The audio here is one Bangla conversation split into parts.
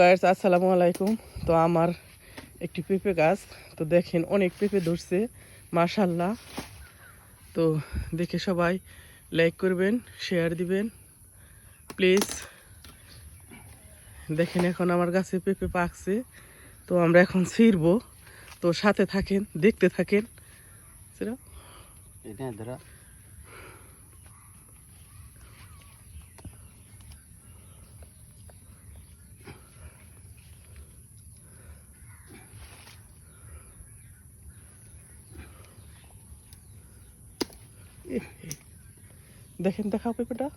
গাইস আসসালামু আলাইকুম। তো আমার একটি পেঁপে গাছ, তো দেখেন অনেক পেঁপে ধরছে মাশাআল্লাহ। তো দেখে সবাই লাইক করবেন, শেয়ার দিবেন প্লিজ। দেখেন এখন আমার গাছে পেঁপে পাকছে, তো আমরা এখন ছিঁড়বো। তো সাথে থাকেন, দেখতে থাকেন। দেখেন, দেখাও পেঁপেটা,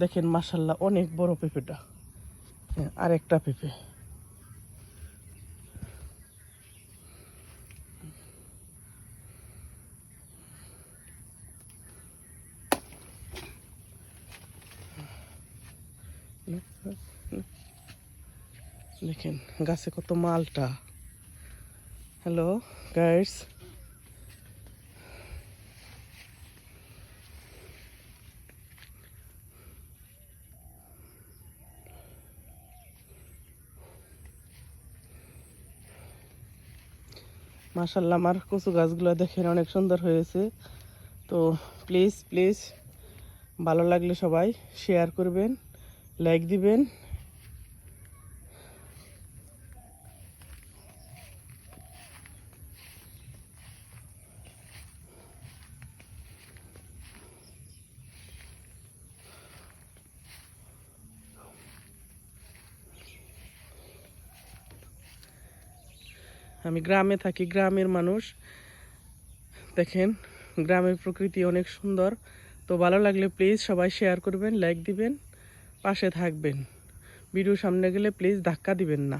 দেখেন মাশাআল্লাহ অনেক বড় পেঁপেটা। হ্যাঁ, আরেকটা পেঁপে। দেখেন গাছে কত মালটা। হ্যালো গাইস, মাশাআল্লাহ আমার কচু গাছগুলো দেখেন অনেক সুন্দর হয়েছে। তো প্লিজ প্লিজ ভালো লাগলে সবাই শেয়ার করবেন, লাইক দিবেন। আমি গ্রামে থাকি, গ্রামের মানুষ। দেখেন গ্রামের প্রকৃতি অনেক সুন্দর। তো ভালো লাগলে প্লিজ সবাই শেয়ার করবেন, লাইক দিবেন, পাশে থাকবেন। ভিডিও সামনে গেলে প্লিজ ধাক্কা দিবেন না।